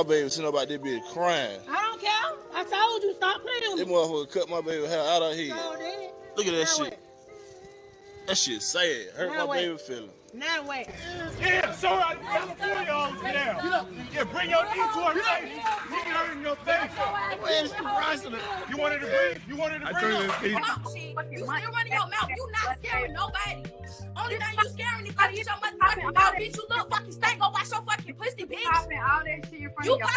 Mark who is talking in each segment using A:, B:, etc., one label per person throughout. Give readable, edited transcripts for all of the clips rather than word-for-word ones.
A: My baby sitting about this bitch crying.
B: I don't care. I told you, stop playing with
A: This
B: me.
A: motherfucker cut my baby hair out of here.
B: So then,
A: Look at that
B: now
A: shit.
B: what?
A: That shit sad. Hurt
B: Now
A: my
B: what?
A: baby feeling.
B: Now wait.
C: Yeah, so California on down. Yeah, bring your knee to her face. You can hurt in your face.
A: Where's the price of it?
C: You wanted to breathe? You wanted to breathe?
D: You still running your mouth. You not scaring nobody. Only thing you scaring is because you your motherfucking mouth, bitch. You look fucking stank. Go wash your fucking pussy, bitch.
E: Popping all that shit in front
D: You
E: of y'all.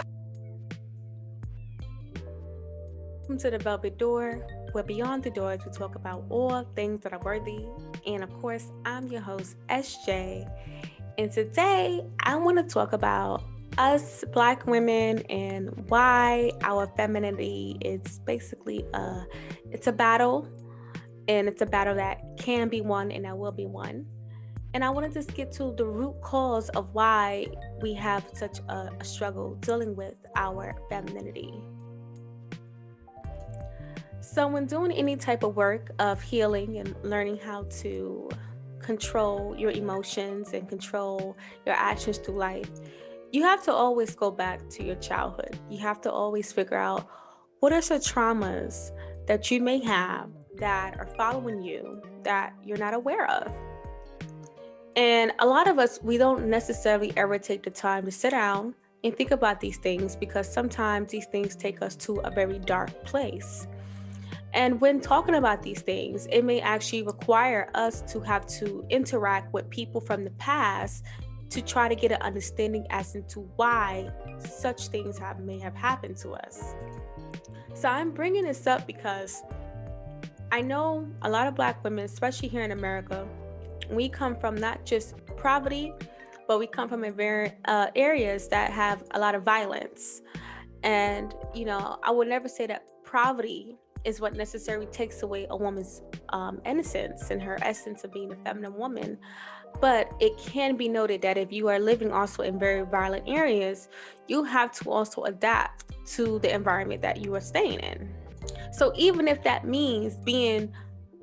F: Welcome to the Velvet Door, where beyond the doors we talk about all things that are worthy. And of course, I'm your host, SJ. And today I want to talk about us Black women and why our femininity is basically it's a battle. And it's a battle that can be won and that will be won. And I want to just get to the root cause of why we have such a struggle dealing with our femininity. So when doing any type of work of healing and learning how to control your emotions and control your actions through life, you have to always go back to your childhood. You have to always figure out what are some traumas that you may have that are following you that you're not aware of. And a lot of us, we don't necessarily ever take the time to sit down and think about these things because sometimes these things take us to a very dark place. And when talking about these things, it may actually require us to have to interact with people from the past to try to get an understanding as into why such things may have happened to us. So I'm bringing this up because I know a lot of Black women, especially here in America, we come from not just poverty, but we come from areas that have a lot of violence. And, you know, I would never say that poverty is what necessarily takes away a woman's innocence and her essence of being a feminine woman. But it can be noted that if you are living also in very violent areas, you have to also adapt to the environment that you are staying in. So even if that means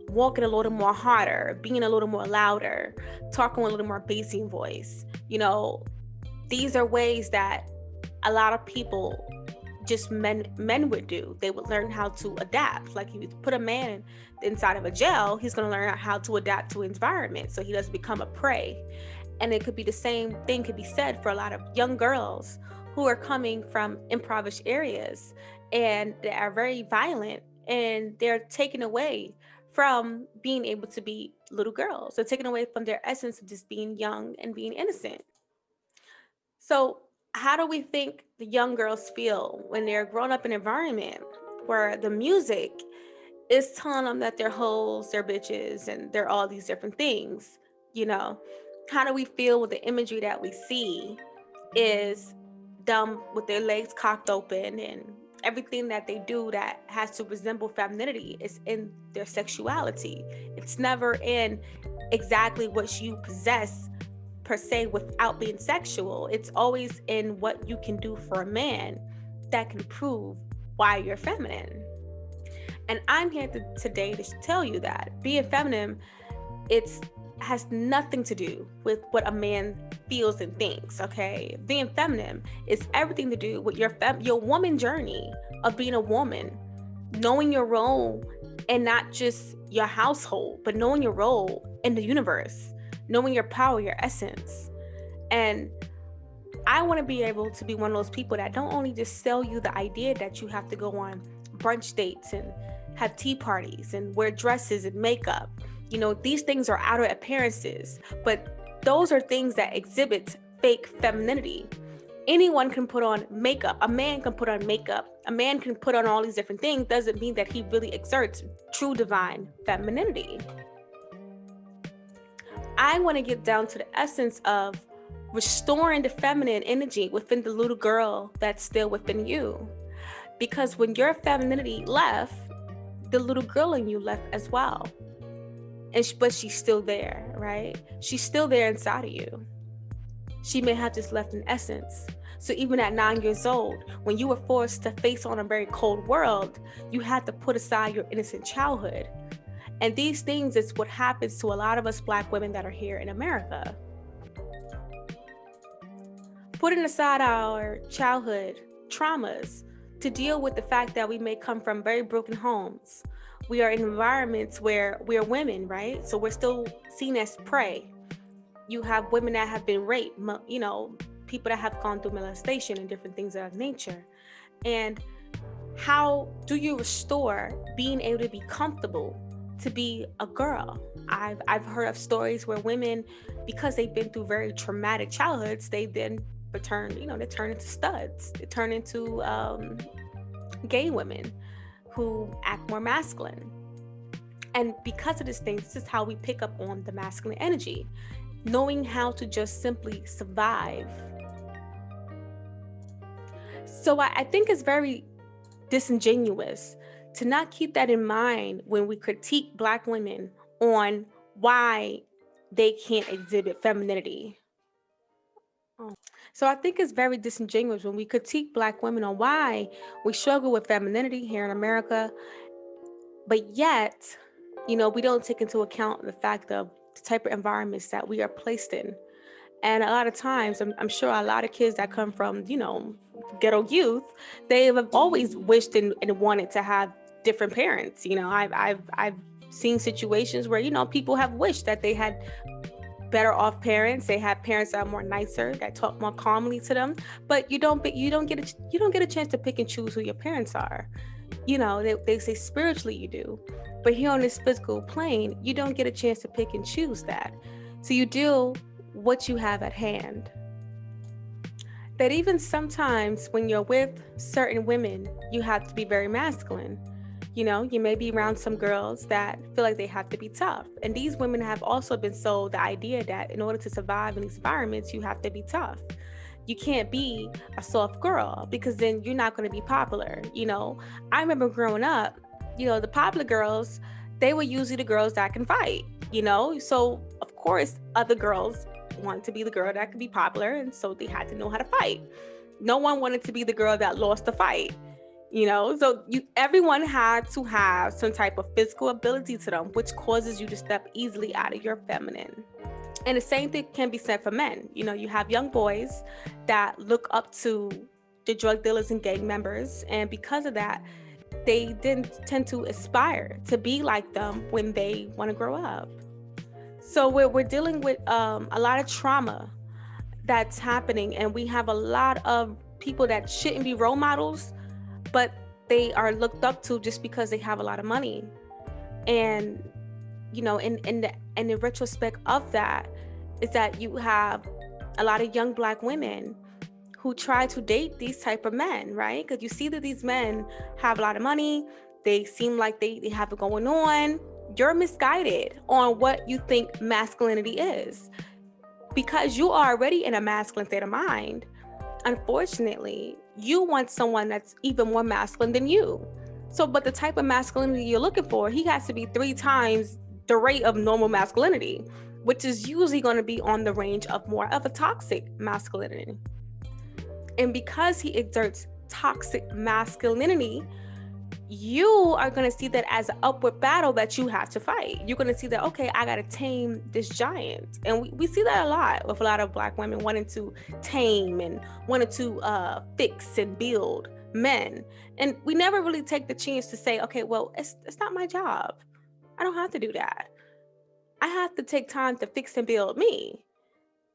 F: walking a little more harder, being a little more louder, talking with a little more bassy voice, you know, these are ways that a lot of people, just men would do. They would learn how to adapt. Like if you put a man inside of a jail, he's going to learn how to adapt to environment so he doesn't become a prey. And it could be the same thing could be said for a lot of young girls who are coming from impoverished areas and they are very violent and they're taken away from being able to be little girls. They're taken away from their essence of just being young and being innocent. So how do we think the young girls feel when they're growing up in an environment where the music is telling them that they're hoes, they're bitches, and they're all these different things? You know, how do we feel with the imagery that we see is them with their legs cocked open and everything that they do that has to resemble femininity is in their sexuality. It's never in exactly what you possess per se without being sexual. It's always in what you can do for a man that can prove why you're feminine. And I'm here today to tell you that being feminine, has nothing to do with what a man feels and thinks, okay? Being feminine is everything to do with your woman journey of being a woman, knowing your role and not just your household, but knowing your role in the universe, knowing your power, your essence. And I want to be able to be one of those people that don't only just sell you the idea that you have to go on brunch dates and have tea parties and wear dresses and makeup. You know, these things are outer appearances, but those are things that exhibit fake femininity. Anyone can put on makeup. A man can put on makeup. A man can put on all these different things. Doesn't mean that he really exerts true divine femininity. I want to get down to the essence of restoring the feminine energy within the little girl that's still within you. Because when your femininity left, the little girl in you left as well. But she's still there, right? She's still there inside of you. She may have just left an essence. So even at 9 years old, when you were forced to face on a very cold world, you had to put aside your innocent childhood. And these things is what happens to a lot of us Black women that are here in America. putting aside our childhood traumas to deal with the fact that we may come from very broken homes. We are in environments where we are women, right? So we're still seen as prey. You have women that have been raped, people that have gone through molestation and different things of that nature. And how do you restore being able to be comfortable to be a girl? I've heard of stories where women, because they've been through very traumatic childhoods, they then turn into studs. They turn into gay women who act more masculine. And because of this thing, this is how we pick up on the masculine energy, knowing how to just simply survive. So I think it's very disingenuous to not keep that in mind when we critique Black women on why they can't exhibit femininity. So I think it's very disingenuous when we critique Black women on why we struggle with femininity here in America, but yet, we don't take into account the fact of the type of environments that we are placed in. And a lot of times, I'm sure a lot of kids that come from, ghetto youth, they have always wished and wanted to have different parents. I've seen situations where, people have wished that they had better off parents. They have parents that are more nicer, that talk more calmly to them. But you don't get a chance to pick and choose who your parents are. They say spiritually you do, but here on this physical plane, you don't get a chance to pick and choose that. So you deal what you have at hand. That even sometimes when you're with certain women, you have to be very masculine. You may be around some girls that feel like they have to be tough. And these women have also been sold the idea that in order to survive in these environments, you have to be tough. You can't be a soft girl because then you're not going to be popular. I remember growing up, the popular girls, they were usually the girls that can fight, So of course, other girls wanted to be the girl that could be popular. And so they had to know how to fight. No one wanted to be the girl that lost the fight. So everyone had to have some type of physical ability to them, which causes you to step easily out of your feminine. And the same thing can be said for men. You have young boys that look up to the drug dealers and gang members. And because of that, they then tend to aspire to be like them when they want to grow up. So we're dealing with a lot of trauma that's happening. And we have a lot of people that shouldn't be role models, but they are looked up to just because they have a lot of money. And, in the retrospect of that is that you have a lot of young Black women who try to date these type of men, right? Because you see that these men have a lot of money. They seem like they have it going on. You're misguided on what you think masculinity is. Because you are already in a masculine state of mind, unfortunately, you want someone that's even more masculine than you. So, but the type of masculinity you're looking for, he has to be 3 times the rate of normal masculinity, which is usually going to be on the range of more of a toxic masculinity. And because he exerts toxic masculinity, you are going to see that as an upward battle that you have to fight. You're going to see that, okay, I got to tame this giant. And we see that a lot with a lot of Black women wanting to tame and wanting to fix and build men. And we never really take the chance to say, okay, well, it's not my job. I don't have to do that. I have to take time to fix and build me.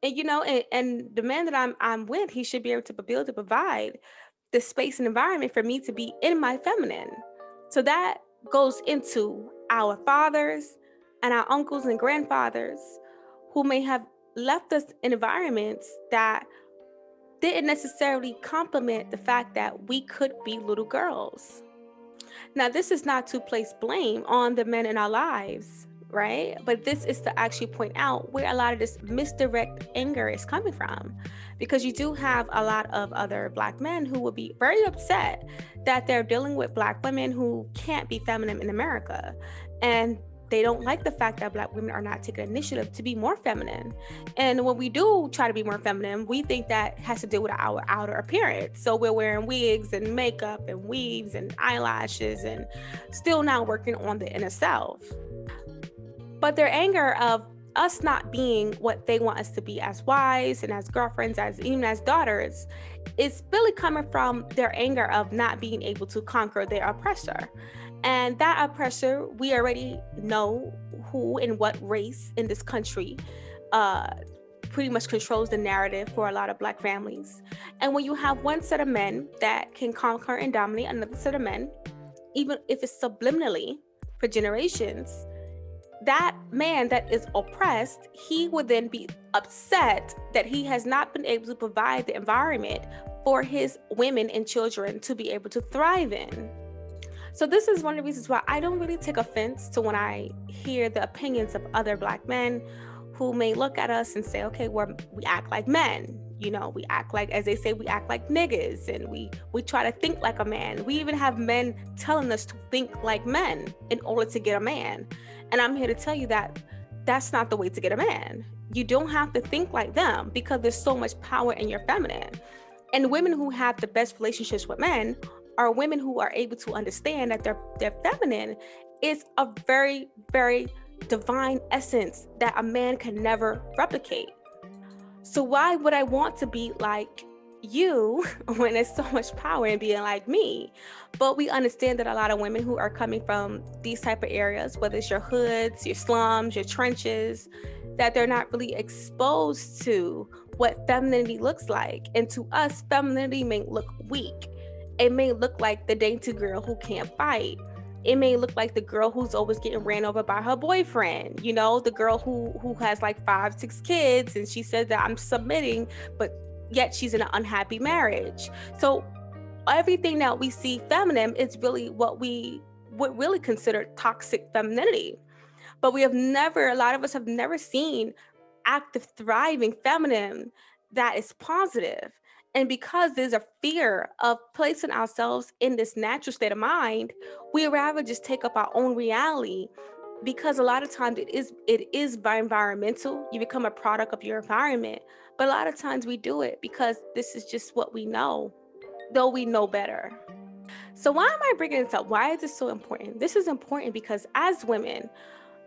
F: And, and the man that I'm with, he should be able to build, to provide the space and environment for me to be in my feminine. So that goes into our fathers and our uncles and grandfathers who may have left us in environments that didn't necessarily complement the fact that we could be little girls. Now, this is not to place blame on the men in our lives, right? But this is to actually point out where a lot of this misdirect anger is coming from. Because you do have a lot of other Black men who will be very upset that they're dealing with Black women who can't be feminine in America. And they don't like the fact that Black women are not taking initiative to be more feminine. And when we do try to be more feminine, we think that has to do with our outer appearance. So we're wearing wigs and makeup and weaves and eyelashes and still not working on the inner self. But their anger of us not being what they want us to be as wives and as girlfriends, as even as daughters, is really coming from their anger of not being able to conquer their oppressor. And that oppressor, we already know who and what race in this country pretty much controls the narrative for a lot of Black families. And when you have one set of men that can conquer and dominate another set of men, even if it's subliminally for generations, that man that is oppressed, he would then be upset that he has not been able to provide the environment for his women and children to be able to thrive in. So this is one of the reasons why I don't really take offense to when I hear the opinions of other Black men who may look at us and say, okay, we act like men. You know, we act like, as they say, we act like niggas, and we try to think like a man. We even have men telling us to think like men in order to get a man. And I'm here to tell you that that's not the way to get a man. You don't have to think like them, because there's so much power in your feminine. And women who have the best relationships with men are women who are able to understand that their feminine is a very, very divine essence that a man can never replicate. So why would I want to be like you when there's so much power in being like me? But we understand that a lot of women who are coming from these type of areas, whether it's your hoods, your slums, your trenches, that they're not really exposed to what femininity looks like. And to us, femininity may look weak. It may look like the dainty girl who can't fight. It may look like the girl who's always getting ran over by her boyfriend, you know, the girl who has like 5, 6 kids, and she says that I'm submitting, but yet she's in an unhappy marriage. So everything that we see feminine is really what we would really consider toxic femininity. But a lot of us have never seen active, thriving feminine that is positive. And because there's a fear of placing ourselves in this natural state of mind, we rather just take up our own reality, because a lot of times it is by environmental. You become a product of your environment. But a lot of times we do it because this is just what we know, though we know better. So why am I bringing this up? Why is this so important? This is important because as women,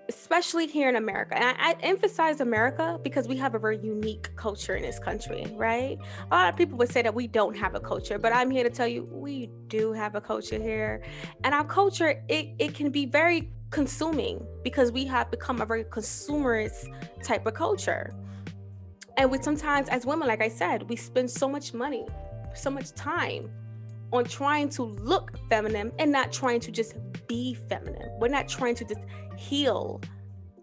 F: especially here in America, and I emphasize America because we have a very unique culture in this country, right? A lot of people would say that we don't have a culture, but I'm here to tell you we do have a culture here. And our culture, it can be very consuming because we have become a very consumerist type of culture. And we sometimes, as women, like I said, we spend so much money, so much time on trying to look feminine and not trying to just be feminine. We're not trying to just heal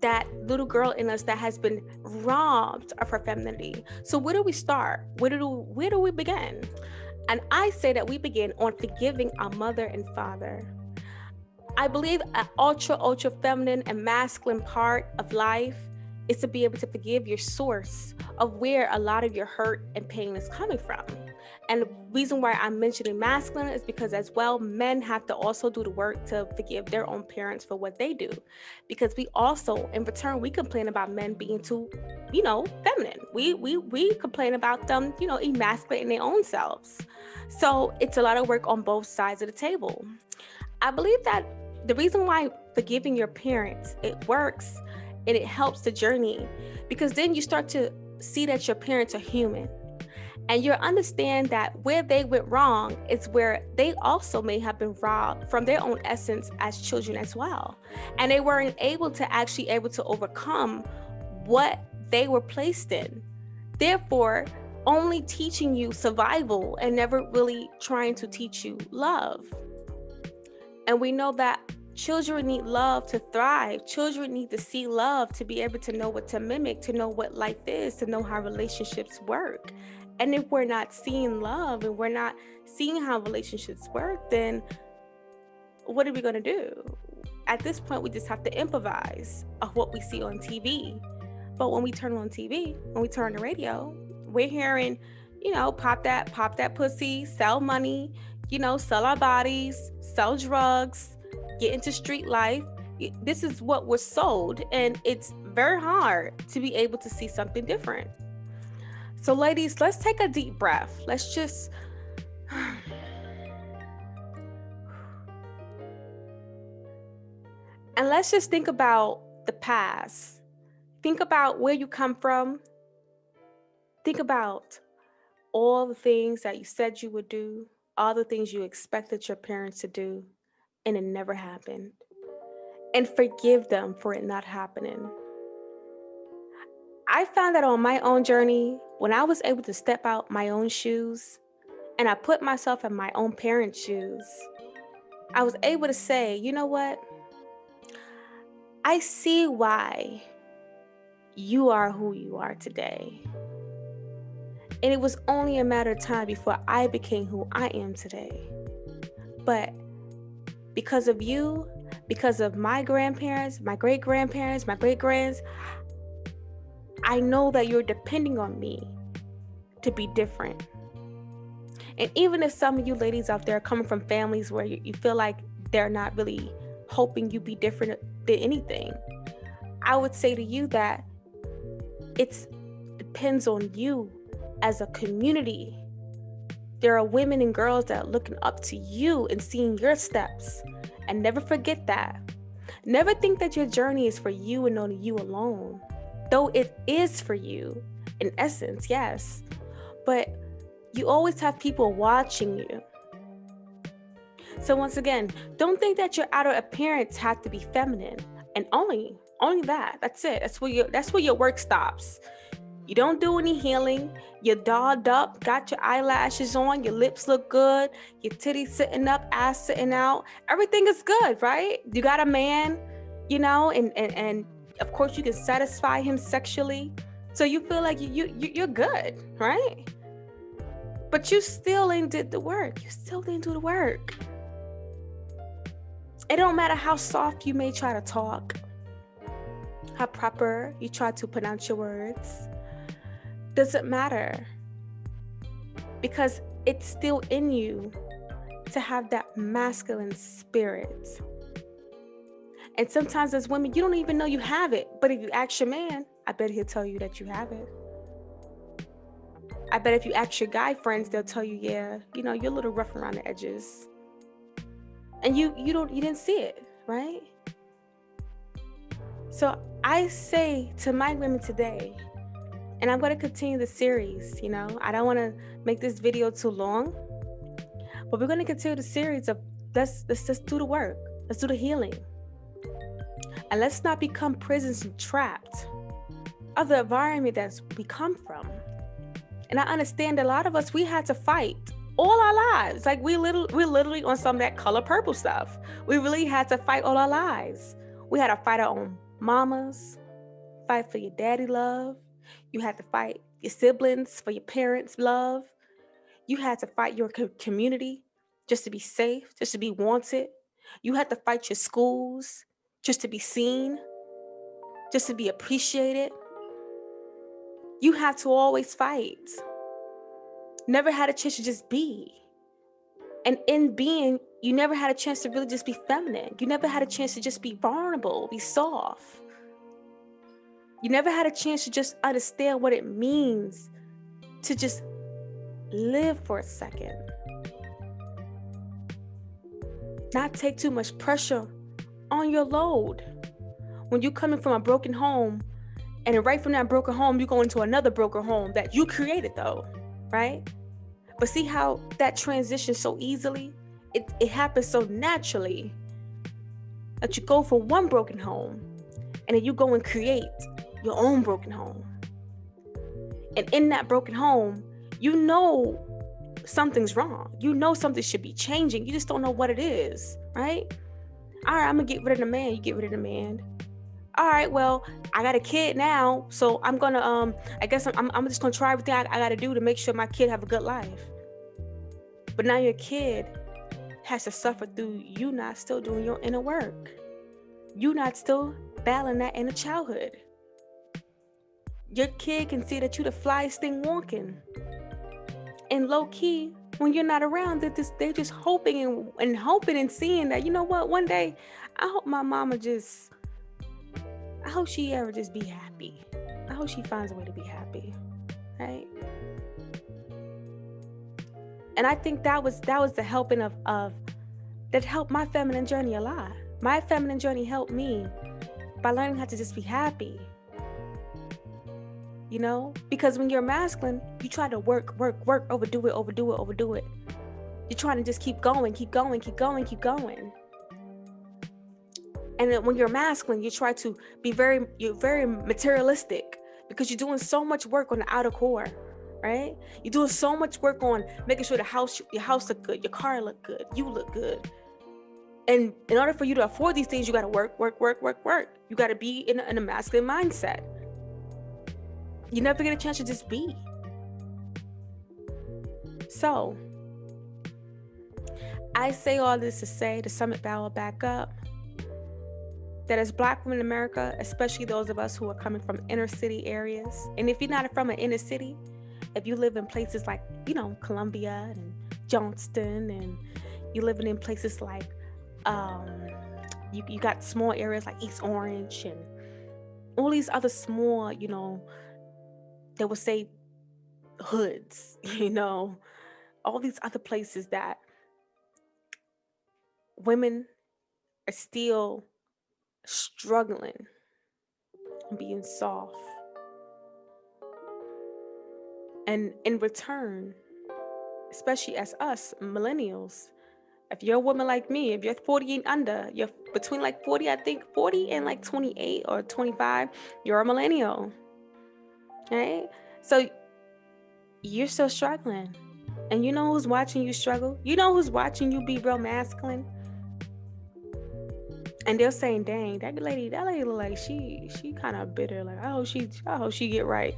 F: that little girl in us that has been robbed of her femininity. So where do we start? Where do we begin? And I say that we begin on forgiving our mother and father. I believe an ultra feminine and masculine part of life is to be able to forgive your source of where a lot of your hurt and pain is coming from. And the reason why I'm mentioning masculine is because as well, men have to also do the work to forgive their own parents for what they do. Because we also, in return, we complain about men being too, feminine. We complain about them, emasculating their own selves. So it's a lot of work on both sides of the table. I believe that the reason why forgiving your parents, it works and it helps the journey, because then you start to see that your parents are human. And you understand that where they went wrong is where they also may have been robbed from their own essence as children as well. And they weren't able to overcome what they were placed in. Therefore, only teaching you survival and never really trying to teach you love. And we know that children need love to thrive. Children need to see love to be able to know what to mimic, to know what life is, to know how relationships work. And if we're not seeing love and we're not seeing how relationships work, then what are we going to do? At this point, we just have to improvise of what we see on TV. But when we turn on TV, when we turn on the radio, we're hearing, pop that pussy, sell money, sell our bodies, sell drugs, get into street life. This is what we're sold, and it's very hard to be able to see something different. So ladies, let's take a deep breath. Let's just and let's just think about the past. think about where you come from. Think about all the things that you said you would do, all the things you expected your parents to do, and it never happened. And forgive them for it not happening. I found that on my own journey, when I was able to step out my own shoes and I put myself in my own parents' shoes, I was able to say, you know what? I see why you are who you are today. And it was only a matter of time before I became who I am today. But because of you, because of my grandparents, my great-grandparents, my great-grands, I know that you're depending on me to be different. And even if some of you ladies out there are coming from families where you feel like they're not really hoping you be different than anything, I would say to you that it depends on you as a community. There are women and girls that are looking up to you and seeing your steps. And never forget that. Never think that your journey is for you and only you alone. Though it is for you, in essence, yes. But you always have people watching you. So once again, don't think that your outer appearance has to be feminine. And only that. That's it. That's where your work stops. You don't do any healing. You're dolled up, got your eyelashes on, your lips look good, your titties sitting up, ass sitting out. Everything is good, right? You got a man, and of course you can satisfy him sexually. So you feel like you're good, right? But you still ain't did the work. You still didn't do the work. It don't matter how soft you may try to talk, how proper you try to pronounce your words. Doesn't matter, because it's still in you to have that masculine spirit. And sometimes as women, you don't even know you have it. But if you ask your man, I bet he'll tell you that you have it. I bet if you ask your guy friends, they'll tell you, yeah, you're a little rough around the edges. And you didn't see it, right? So I say to my women today, and I'm going to continue the series, I don't want to make this video too long, but we're going to continue the series of let's just do the work. Let's do the healing. And let's not become prisoners and trapped of the environment that we come from. And I understand a lot of us, we had to fight all our lives. Like we're literally on some of that color purple stuff. We really had to fight all our lives. We had to fight our own mamas, fight for your daddy love. You had to fight your siblings for your parents' love. You had to fight your community just to be safe, just to be wanted. You had to fight your schools just to be seen, just to be appreciated. You had to always fight. Never had a chance to just be. And in being, you never had a chance to really just be feminine. You never had a chance to just be vulnerable, be soft. You never had a chance to just understand what it means to just live for a second. Not take too much pressure on your load. When you're coming from a broken home, and right from that broken home, you go into another broken home that you created though, right? But see how that transitions so easily? It happens so naturally that you go from one broken home and then you go and create your own broken home. And in that broken home, something's wrong. Something should be changing. You just don't know what it is, right? All right, I'm gonna get rid of the man. You get rid of the man. All right, well, I got a kid now, so I'm gonna I guess I'm just gonna try everything I gotta do to make sure my kid have a good life. But now your kid has to suffer through you not still doing your inner work. You not still battling that inner childhood. Your kid can see that you the flyest thing walking. And low key, when you're not around, they're just hoping and seeing that, one day, I hope my mama I hope she ever just be happy. I hope she finds a way to be happy, right? And I think that was the helping of that helped my feminine journey a lot. My feminine journey helped me by learning how to just be happy. you know? Because when you're masculine, you try to work, overdo it. You're trying to just keep going. And then when you're masculine, you try to be you're very materialistic because you're doing so much work on the outer core, right? You're doing so much work on making sure your house look good, your car look good, you look good. And in order for you to afford these things, you got to work. You got to be in a masculine mindset. You never get a chance to just be. So, I say all this to say, to sum it all back up, that as Black women in America, especially those of us who are coming from inner city areas, and if you're not from an inner city, if you live in places like, Columbia and Johnston, and you're living in places like, you got small areas like East Orange and all these other small, they would say hoods, all these other places that women are still struggling and being soft. And in return, especially as us millennials, if you're a woman like me, if you're 40 and under, you're between 40 and 28 or 25, you're a millennial, right? So you're still struggling. And you know who's watching you struggle? You know who's watching you be real masculine? And they're saying, dang, that lady look like she kind of bitter. Like, I hope she get right.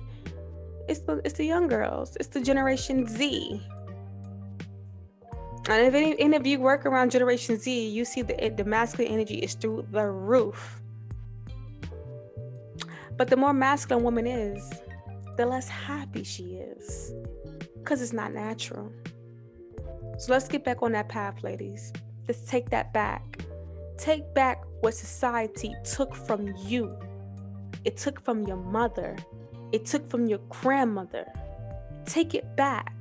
F: It's the young girls. It's the Generation Z. And if any of you work around Generation Z, you see the masculine energy is through the roof. But the more masculine a woman is, the less happy she is. Because it's not natural. So let's get back on that path, ladies. Let's take that back. Take back what society took from you. It took from your mother. It took from your grandmother. Take it back.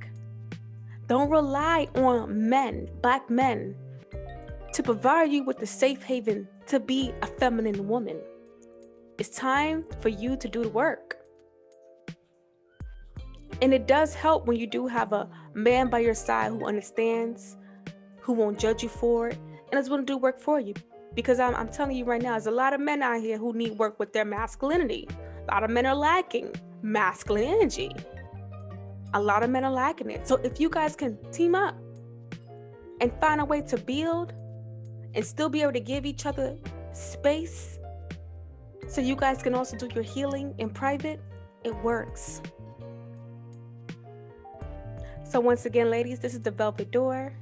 F: Don't rely on men, Black men, to provide you with the safe haven to be a feminine woman. It's time for you to do the work. And it does help when you do have a man by your side who understands, who won't judge you for it, and is willing to do work for you. Because I'm telling you right now, there's a lot of men out here who need work with their masculinity. A lot of men are lacking masculine energy. A lot of men are lacking it. So if you guys can team up and find a way to build and still be able to give each other space so you guys can also do your healing in private, it works. So once again, ladies, this is the Velvet Door.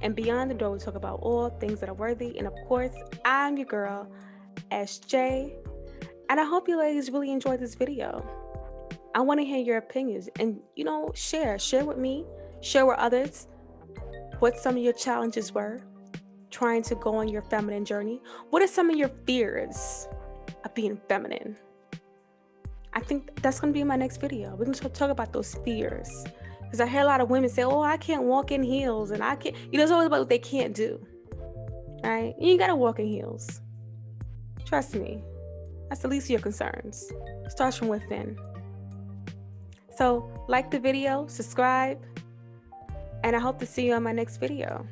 F: And beyond the door, we talk about all things that are worthy. And of course, I'm your girl, SJ. And I hope you ladies really enjoyed this video. I want to hear your opinions and, share with me, share with others what some of your challenges were trying to go on your feminine journey. What are some of your fears of being feminine? I think that's going to be in my next video. We're going to talk about those fears. Because I hear a lot of women say, oh, I can't walk in heels and I can't, it's always about what they can't do. All right? You got to walk in heels. Trust me. That's the least of your concerns. It starts from within. So like the video, subscribe, and I hope to see you on my next video.